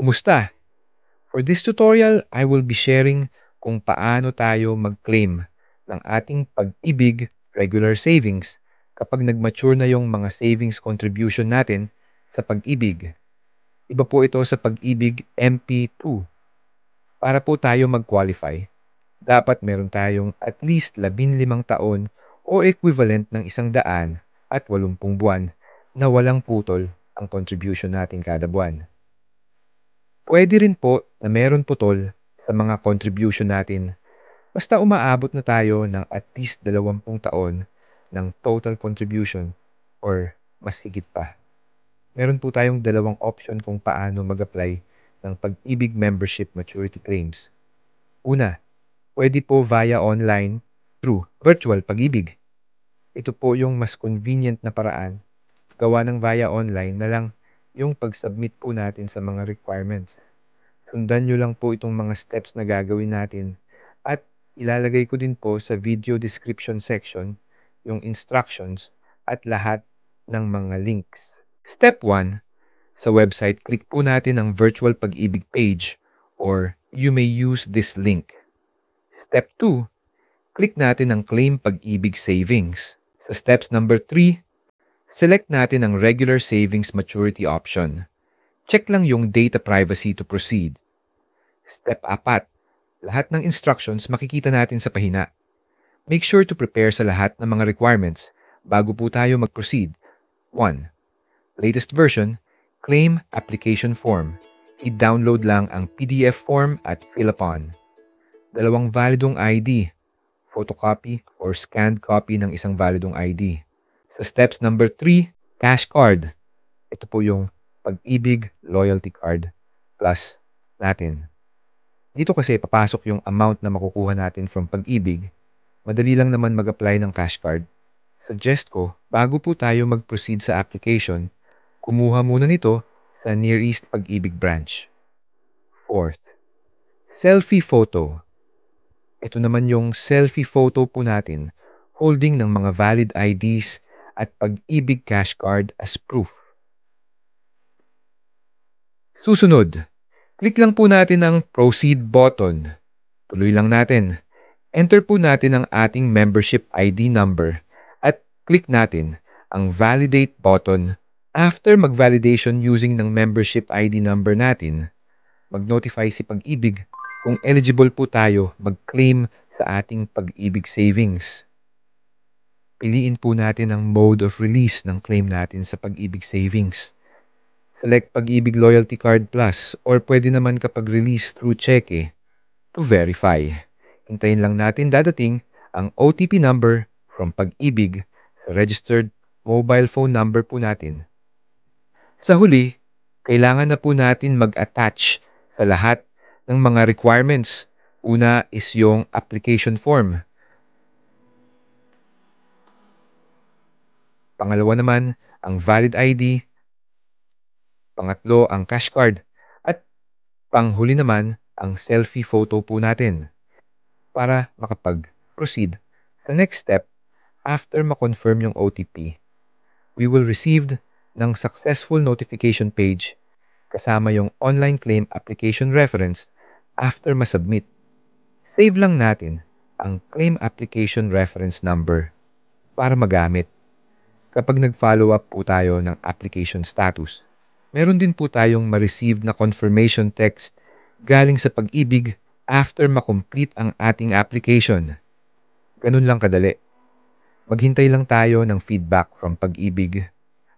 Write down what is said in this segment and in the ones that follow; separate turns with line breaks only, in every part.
Kumusta? For this tutorial, I will be sharing kung paano tayo mag-claim ng ating Pag-ibig regular savings kapag nag-mature na yung mga savings contribution natin sa Pag-ibig. Iba po ito sa Pag-ibig MP2. Para po tayo mag-qualify, dapat meron tayong at least 15 taon o equivalent ng 180 buwan na walang putol ang contribution natin kada buwan. Pwede rin po na meron putol sa mga contribution natin basta umaabot na tayo ng at least 20 taon ng total contribution or mas higit pa. Meron po tayong dalawang option kung paano mag-apply ng Pag-ibig membership maturity claims. Una, pwede po via online through virtual Pag-ibig. Ito po yung mas convenient na paraan. Gawa ng via online na lang yung pag-submit po natin sa mga requirements. Sundan nyo lang po itong mga steps na gagawin natin at ilalagay ko din po sa video description section yung instructions at lahat ng mga links. Step 1, sa website, click po natin ang virtual Pag-ibig page or you may use this link. Step 2, click natin ang Claim Pag-ibig Savings. Sa steps number 3, select natin ang Regular Savings Maturity option. Check lang yung data privacy to proceed. Step 4, lahat ng instructions makikita natin sa pahina. Make sure to prepare sa lahat ng mga requirements bago po tayo mag-proceed. 1. Latest version, Claim Application Form. I-download lang ang PDF form at fill upon. 2 validong ID, photocopy or scanned copy ng isang validong ID. Sa steps number 3, cash card. Ito po yung Pag-ibig Loyalty Card Plus natin. Dito kasi papasok yung amount na makukuha natin from Pag-ibig. Madali lang naman mag-apply ng cash card. Suggest ko, bago po tayo mag-proceed sa application, kumuha muna nito sa Near East Pag-ibig branch. 4th, selfie photo. Ito naman yung selfie photo po natin holding ng mga valid IDs at Pag-ibig cash card as proof. Susunod, click lang po natin ang Proceed button. Tuloy lang natin. Enter po natin ang ating membership ID number at click natin ang Validate button. After mag-validation using ng membership ID number natin, mag-notify si Pag-ibig kung eligible po tayo mag-claim sa ating Pag-ibig savings. Piliin po natin ang mode of release ng claim natin sa Pag-ibig savings. Select Pag-ibig Loyalty Card Plus or pwede naman kapag release through cheque to verify. Hintayin lang natin dadating ang OTP number from Pag-ibig sa registered mobile phone number po natin. Sa huli, kailangan na po natin mag-attach sa lahat ng mga requirements. Una is yung application form. Pangalawa naman, ang valid ID. Pangatlo, ang cash card. At panghuli naman, ang selfie photo po natin. Para makapag-proceed sa next step, after ma-confirm yung OTP, we will receive ng successful notification page kasama yung online claim application reference after masubmit. Save lang natin ang claim application reference number para magamit kapag nag-follow up po tayo ng application status. Meron din po tayong ma-receive na confirmation text galing sa Pag-ibig after makomplete ang ating application. Ganun lang kadali. Maghintay lang tayo ng feedback from Pag-ibig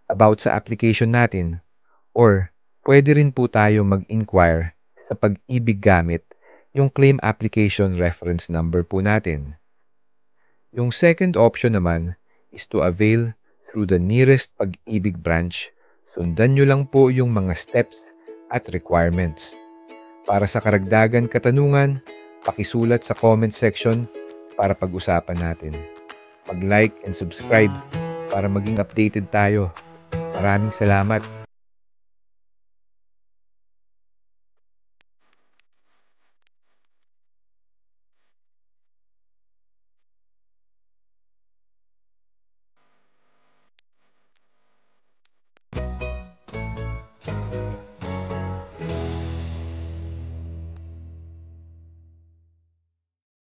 about sa application natin or pwede rin po tayo mag-inquire sa Pag-ibig gamit yung claim application reference number po natin. Yung second option naman is to avail through the nearest Pag-ibig branch. Sundan nyo lang po yung mga steps at requirements. Para sa karagdagan katanungan, pakisulat sa comment section para pag-usapan natin. Mag-like and subscribe para maging updated tayo. Maraming salamat.